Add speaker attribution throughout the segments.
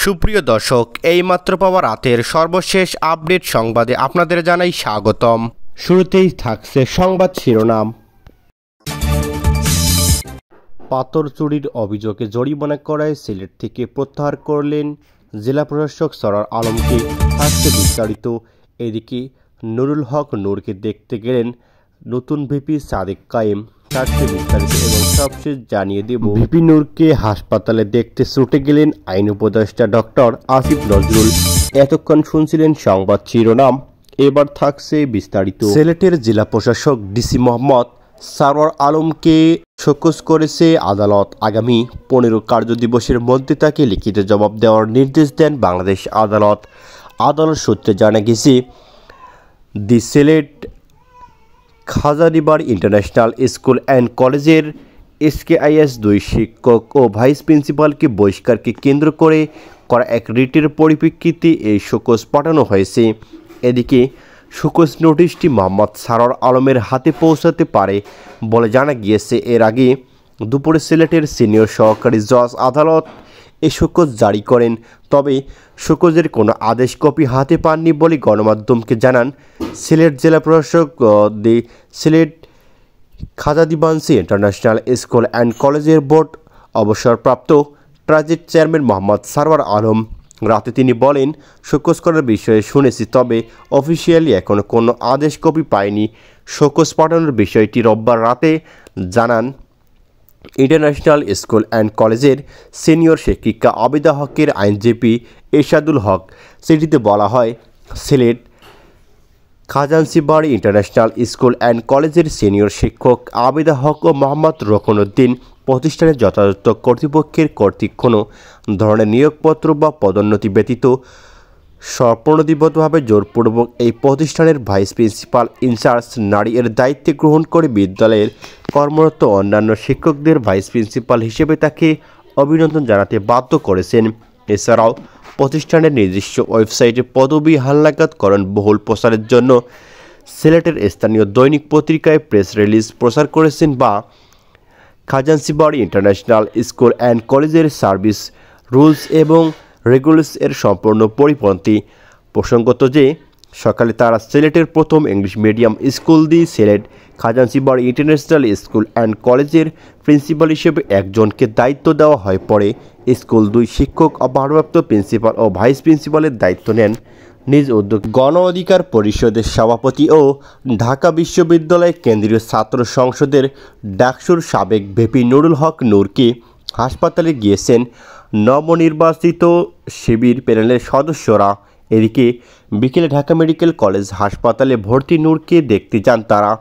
Speaker 1: সুপ্রিয় দর্শক, এইমাত্র পাওয়া রাতের সর্বশেষ আপডেট সংবাদে আপনাদের জানাই স্বাগতম। শুরুতেই থাকছে সংবাদ শিরোনাম। পাথর চুরির অভিযোগে জরিমানা করায় সিলেট থেকে প্রত্যাহার করলেন জেলা প্রশাসক সরওয়ার আলমকে। থাকছে বিস্তারিত। এদিকে নুরুল হক নূরকে দেখতে গেলেন নতুন ভিপি সাদেক কায়েম। থাকছে বিস্তারিত এবং সবশেষ জানিয়ে দেব, ভিপি নূরকে হাসপাতালে দেখতে ছুটে গেলেন আইন উপদেষ্টা ডক্টর আসিফ নজরুল। এতক্ষণ শুনছিলেন সংবাদ শিরোনাম, এবার থাকছে বিস্তারিত। সিলেটের জেলা প্রশাসক ডিসি মোহাম্মদ সরওয়ার আলমকে শোকজ করেছে আদালত। আগামী 15 কার্যদিবসের মধ্যে তাকে লিখিত জবাব দেওয়ার নির্দেশ দেন বাংলাদেশ আদালত। আদালত সূত্রে জানা গেছে, দি সিলেট খাজারিবাড় ইন্টারন্যাশনাল স্কুল অ্যান্ড কলেজের SKIS 2 শিক্ষক ও ভাইস প্রিন্সিপালকে বহিষ্কারকে কেন্দ্র করে করা এক রিটের পরিপ্রেক্ষিতে এই শোকজ পাঠানো হয়েছে। এদিকে শোকজ নোটিশটি মোহাম্মদ সরওয়ার আলমের হাতে পৌঁছাতে পারে বলে জানা গিয়েছে। এর আগে দুপুরে সিলেটের সিনিয়র সহকারী জজ আদালত এই শোকজ জারি করেন। তবে শোকজের কোনো আদেশ কপি হাতে পাননি বলে গণমাধ্যমকে জানান সিলেট জেলা প্রশাসক। দি সিলেট খাজাদিবান্সি ইন্টারন্যাশনাল স্কুল অ্যান্ড কলেজের বোর্ড অবসরপ্রাপ্ত ট্রাস্টির চেয়ারম্যান মোহাম্মদ সরওয়ার আলম। রাতে তিনি বলেন, শোকজ করার বিষয়ে শুনেছি, তবে অফিসিয়ালি এখনও কোনো আদেশ কপি পাইনি। শোকজ পাঠানোর বিষয়টি রোববার রাতে জানান ইন্টারন্যাশনাল স্কুল অ্যান্ড কলেজের সিনিয়র শিক্ষিকা আবিদা হকের আইনজীবী এরশাদুল হক। চিঠিতে বলা হয়, Sylhet Khajanchibari international school and কলেজের সিনিয়র শিক্ষক আবিদা হক ও মোহাম্মদ রকনউদ্দিন প্রতিষ্ঠানের যথাযথ কর্তৃপক্ষের কর্তৃক কোনো ধরনের নিয়োগপত্র বা পদোন্নতি ব্যতীত স্বপ্রণোদিবদ্ধভাবে জোরপূর্বক এই প্রতিষ্ঠানের ভাইস প্রিন্সিপাল ইনচার্জ নারী এর দায়িত্ব গ্রহণ করে বিদ্যালয়ের কর্মরত অন্যান্য শিক্ষকদের ভাইস প্রিন্সিপাল হিসেবে তাকে অভিনন্দন জানাতে বাধ্য করেছেন। এছাড়াও প্রতিষ্ঠানের নিজস্ব ওয়েবসাইটে পদবি হালনাগাদকরণ বহুল প্রচারের জন্য সিলেটের স্থানীয় দৈনিক পত্রিকায় প্রেস রিলিজ প্রচার করেছেন বা খাজানসিবাড়ি ইন্টারন্যাশনাল স্কুল অ্যান্ড কলেজের সার্ভিস রুলস এবং রেগুলেশন এর সম্পূর্ণ পরিপন্থী। প্রসঙ্গত যে সকালে তারা সিলেটের প্রথম English medium school the Sylhet Khajanchibari international school and কলেজের প্রিন্সিপাল হিসেবে একজনকে দায়িত্ব দেওয়া হয়। পরে স্কুল 2 শিক্ষক ভারপ্রাপ্ত প্রিন্সিপাল ও ভাইস প্রিন্সিপালের দায়িত্ব নেন নিজ উদ্যোগ। গণ অধিকার পরিষদের সভাপতি ও ঢাকা বিশ্ববিদ্যালয় কেন্দ্রীয় ছাত্র সংসদের ডাকসুর সাবেক ভিপি নুরুল হক নূরকে হাসপাতালে গিয়েছেন নবনির্বাচিত শিবির প্যানেলের সদস্যরা। এদিকে বিকেলে ঢাকা মেডিকেল কলেজ হাসপাতালে ভর্তি নূরকে দেখতে যান তারা।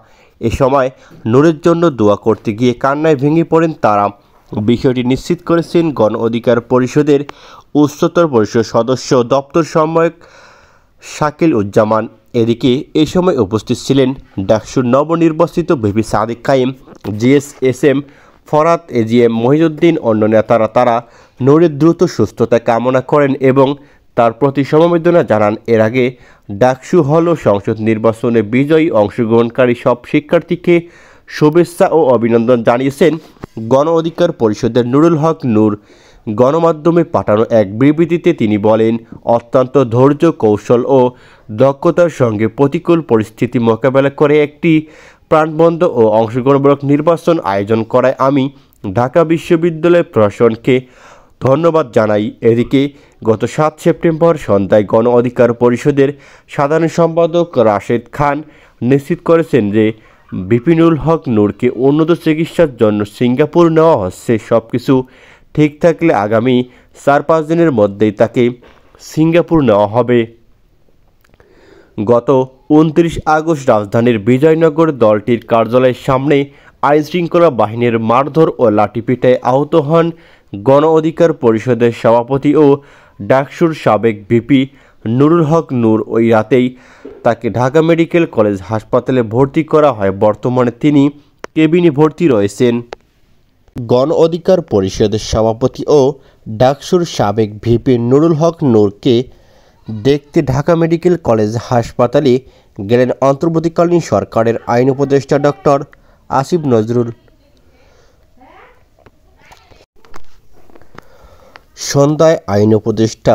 Speaker 1: এ সময় নূরের জন্য দোয়া করতে গিয়ে কান্নায় ভেঙে পড়েন তারা। বিষয়টি নিশ্চিত করেছেন গণ অধিকার পরিষদের উচ্চতর পরিষদ সদস্য দপ্তর সমন্বয়ক শাকিল উজ্জামান। এদিকে এ সময় উপস্থিত ছিলেন ডাকসুর নবনির্বাচিত ভিপি সাদেক কায়েম, GSSM ফরাত, AGM মহিউদ্দিন, অন্য নেতারা। তারা নূরের দ্রুত সুস্থতা কামনা করেন এবং তার প্রতি সমবেদনা জানান। এর আগে ডাকসু হল সংসদ নির্বাচনে বিজয়ী অংশগ্রহণকারী সব শিক্ষার্থীকে শুভেচ্ছা ও অভিনন্দন জানিয়েছেন গণ অধিকার পরিষদের নুরুল হক নূর। গণমাধ্যমে পাঠানো এক বিবৃতিতে তিনি বলেন, অত্যন্ত ধৈর্য, কৌশল ও দক্ষতার সঙ্গে প্রতিকূল পরিস্থিতি মোকাবেলা করে একটি প্রাণবন্ত ও অংশগ্রহণমূলক নির্বাচন আয়োজন করায় আমি ঢাকা বিশ্ববিদ্যালয় প্রশাসনকে ধন্যবাদ জানাই। এদিকে গত 7 সেপ্টেম্বর সন্ধ্যায় গণ অধিকার পরিষদের সাধারণ সম্পাদক রাশেদ খান নিশ্চিত করেছেন যে ভিপি নুরুল হক নূরকে উন্নত চিকিৎসার জন্য সিঙ্গাপুর নেওয়া হচ্ছে। সব কিছু ঠিক থাকলে আগামী 4-5 দিনের মধ্যেই তাকে সিঙ্গাপুর নেওয়া হবে। গত 29 আগস্ট রাজধানীর বিজয়নগর দলটির কার্যালয়ের সামনে আইনশৃঙ্খলা বাহিনীর মারধর ও লাঠিপিটায় আহত হন গণ অধিকার পরিষদের সভাপতি ও ডাকসুর সাবেক ভিপি নুরুল হক নূর। ওই রাতেই তাকে ঢাকা মেডিকেল কলেজ হাসপাতালে ভর্তি করা হয়। বর্তমানে তিনি কেবিনে ভর্তি রয়েছেন। গণ অধিকার পরিষদের সভাপতি ও ডাকসুর সাবেক ভিপি নুরুল হক নূরকে দেখতে ঢাকা মেডিকেল কলেজ হাসপাতালে গেলেন অন্তর্বর্তীকালীন সরকারের আইন উপদেষ্টা ডক্টর আসিফ নজরুল। সন্ধ্যায় আইন উপদেষ্টা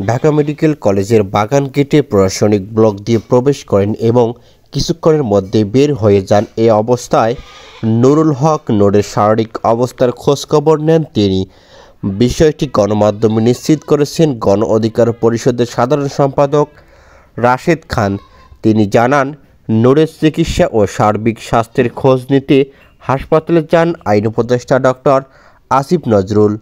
Speaker 1: ঢাকা মেডিকেল কলেজের বাগান গেটে প্রশাসনিক ব্লক দিয়ে প্রবেশ করেন এবং কিছুক্ষণের মধ্যে বের হয়ে যান। এ অবস্থায় নুরুল হক নূরের শারীরিক অবস্থার খোঁজখবর নেন তিনি। বিষয়টি গণমাধ্যমে নিশ্চিত করেছেন গণ অধিকার পরিষদের সাধারণ সম্পাদক রাশেদ খান। তিনি জানান, নূরের চিকিৎসা ও সার্বিক স্বাস্থ্যের খোঁজ নিতে হাসপাতালে যান আইন উপদেষ্টা ডক্টর আসিফ নজরুল।